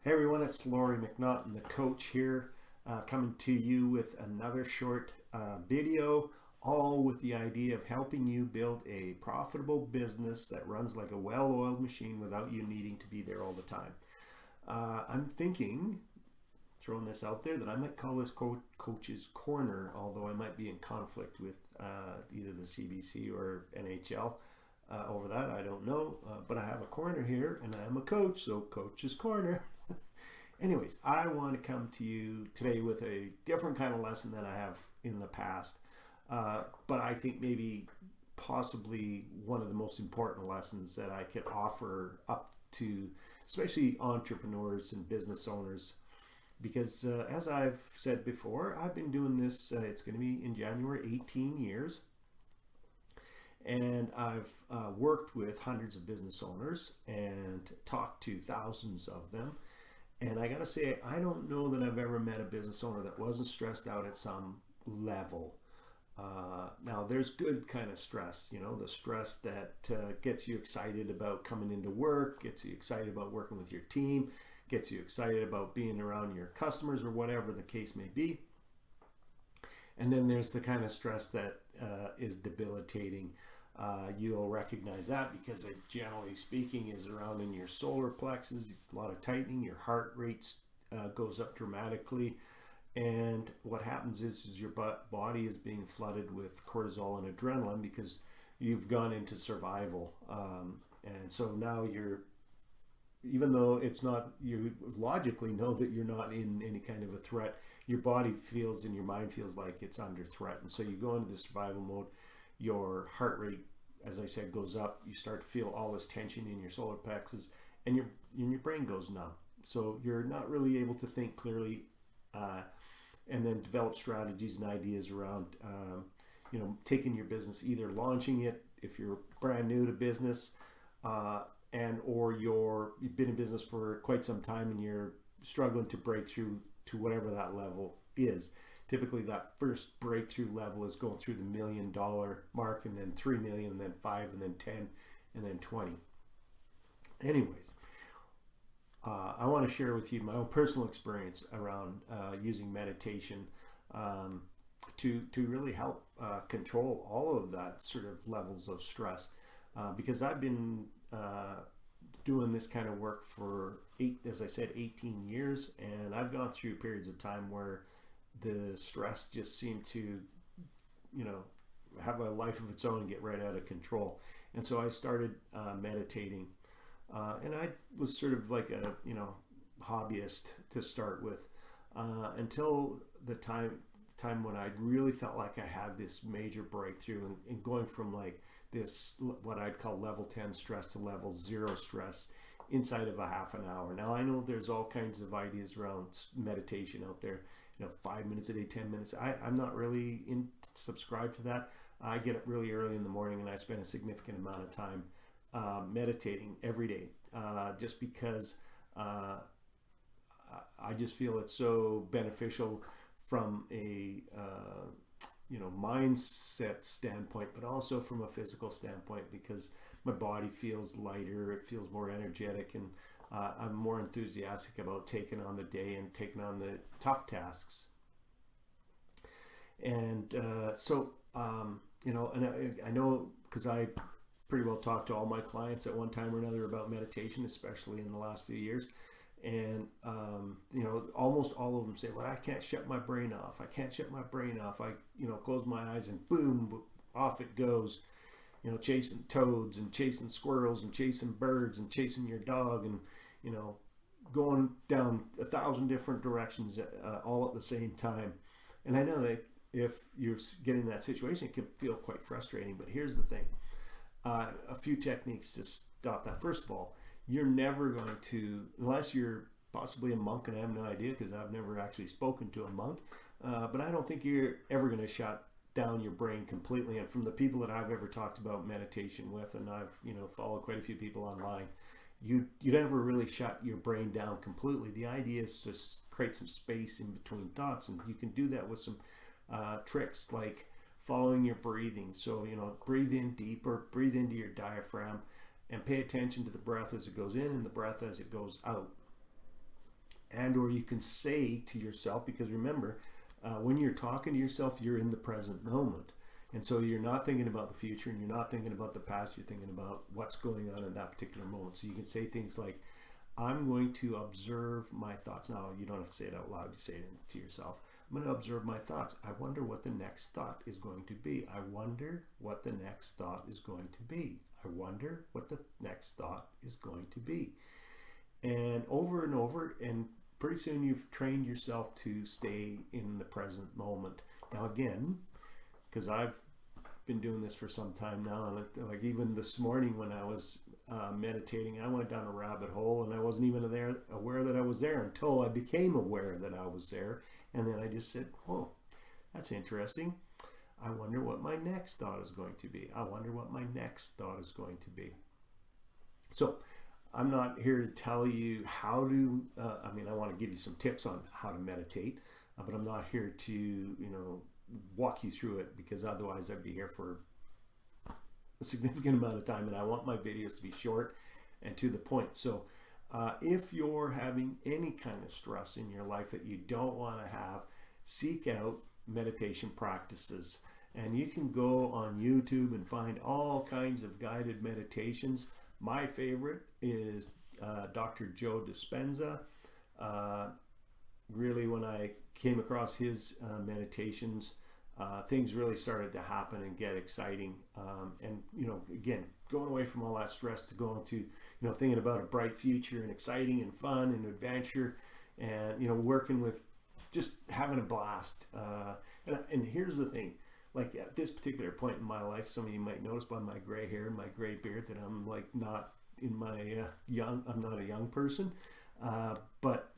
Hey everyone, it's Laurie McNaughton, the coach here, coming to you with another short video, all with the idea of helping you build a profitable business that runs like a well-oiled machine without you needing to be there all the time. I'm thinking, throwing this out there, that I might call this Coach's Corner, although I might be in conflict with either the CBC or NHL. Over that, I don't know, but I have a corner here and I am a coach, so Coach's Corner. Anyways, I want to come to you today with a different kind of lesson than I have in the past, but I think maybe possibly one of the most important lessons that I could offer up to especially entrepreneurs and business owners, because as I've said before, I've been doing this, it's going to be in January, 18 years. And I've worked with hundreds of business owners and talked to thousands of them. And I gotta say, I don't know that I've ever met a business owner that wasn't stressed out at some level. Now, there's good kind of stress, the stress that gets you excited about coming into work, gets you excited about working with your team, gets you excited about being around your customers or whatever the case may be. And then there's the kind of stress that is debilitating. You'll recognize that because it, generally speaking, is around in your solar plexus, a lot of tightening, your heart rate goes up dramatically. And what happens is your body is being flooded with cortisol and adrenaline because you've gone into survival. And so now even though it's not, you logically know that you're not in any kind of a threat, your body feels and your mind feels like it's under threat. And so you go into the survival mode, your heart rate, as I said, goes up, you start to feel all this tension in your solar plexus, and your brain goes numb. So you're not really able to think clearly, and then develop strategies and ideas around, taking your business, either launching it if you're brand new to business, or you've been in business for quite some time and you're struggling to break through to whatever that level is. Typically that first breakthrough level is going through the $1 million mark, and then 3 million, and then 5, and then 10, and then 20. Anyways, I want to share with you my own personal experience around using meditation to really help control all of that sort of levels of stress, because I've been doing this kind of work for 18 years, and I've gone through periods of time where the stress just seemed to, have a life of its own and get right out of control. And so I started meditating, and I was sort of like a, hobbyist to start with, until the time when I really felt like I had this major breakthrough and going from like this, what I'd call level 10 stress to level 0 stress inside of a half an hour. Now, I know there's all kinds of ideas around meditation out there, 5 minutes a day, 10 minutes. I'm not really subscribed to that. I get up really early in the morning and I spend a significant amount of time meditating every day, just because I just feel it's so beneficial from a mindset standpoint, but also from a physical standpoint, because my body feels lighter, it feels more energetic, and I'm more enthusiastic about taking on the day and taking on the tough tasks. And and I know, because I pretty well talked to all my clients at one time or another about meditation, especially in the last few years. And, almost all of them say, well, I can't shut my brain off. I can't shut my brain off. I, close my eyes and boom, off it goes, chasing toads and chasing squirrels and chasing birds and chasing your dog and, going down 1,000 different directions, all at the same time. And I know that if you're getting that situation, it can feel quite frustrating. But here's the thing, a few techniques to stop that. First of all, you're never going to, unless you're possibly a monk, and I have no idea because I've never actually spoken to a monk, but I don't think you're ever going to shut down your brain completely. And from the people that I've ever talked about meditation with, and I've followed quite a few people online, you never really shut your brain down completely. The idea is to create some space in between thoughts, and you can do that with some tricks like following your breathing. So breathe in deeper, breathe into your diaphragm, and pay attention to the breath as it goes in and the breath as it goes out. And or you can say to yourself, because remember, when you're talking to yourself, you're in the present moment. And so you're not thinking about the future and you're not thinking about the past, you're thinking about what's going on in that particular moment. So you can say things like, I'm going to observe my thoughts. Now, you don't have to say it out loud, you say it to yourself. I'm going to observe my thoughts. I wonder what the next thought is going to be. I wonder what the next thought is going to be. I wonder what the next thought is going to be. And over, and pretty soon you've trained yourself to stay in the present moment. Now again, because I've been doing this for some time now, and like even this morning when I was meditating, I went down a rabbit hole and I wasn't even aware that I was there until I became aware that I was there. And then I just said, oh, that's interesting. I wonder what my next thought is going to be. I wonder what my next thought is going to be. So I'm not here to tell you how to, I want to give you some tips on how to meditate, but I'm not here to, walk you through it, because otherwise I'd be here for a significant amount of time, and I want my videos to be short and to the point. So if you're having any kind of stress in your life that you don't want to have, seek out meditation practices. And you can go on YouTube and find all kinds of guided meditations. My favorite is Dr. Joe Dispenza. Really, when I came across his meditations, things really started to happen and get exciting. And again, going away from all that stress to going to thinking about a bright future and exciting and fun and adventure, and working with just having a blast. And here's the thing, like at this particular point in my life, some of you might notice by my gray hair and my gray beard that I'm like not in my I'm not a young person, but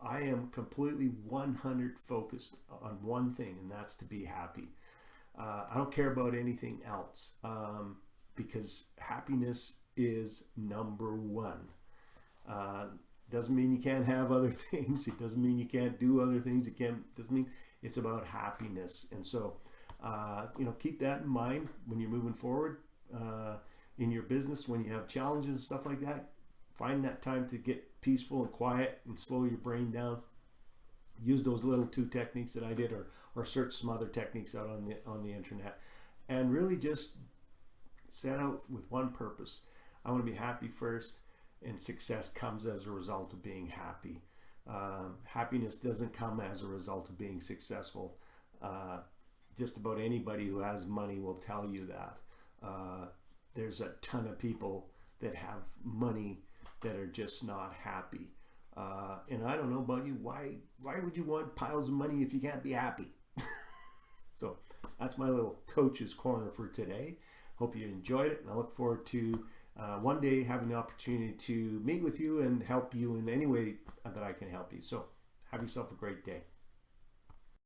I am completely 100 focused on one thing, and that's to be happy. I don't care about anything else, because happiness is number one. Doesn't mean you can't have other things. It doesn't mean you can't do other things. Doesn't mean it's about happiness. And so, keep that in mind when you're moving forward in your business. When you have challenges and stuff like that, find that time to get peaceful and quiet and slow your brain down. Use those little 2 techniques that I did, or search some other techniques out on the internet, and really just set out with one purpose. I want to be happy first, and success comes as a result of being happy. Happiness doesn't come as a result of being successful. Just about anybody who has money will tell you that. There's a ton of people that have money that are just not happy. And I don't know about you, why would you want piles of money if you can't be happy? So that's my little coach's corner for today. Hope you enjoyed it, and I look forward to one day having the opportunity to meet with you and help you in any way that I can help you. So have yourself a great day.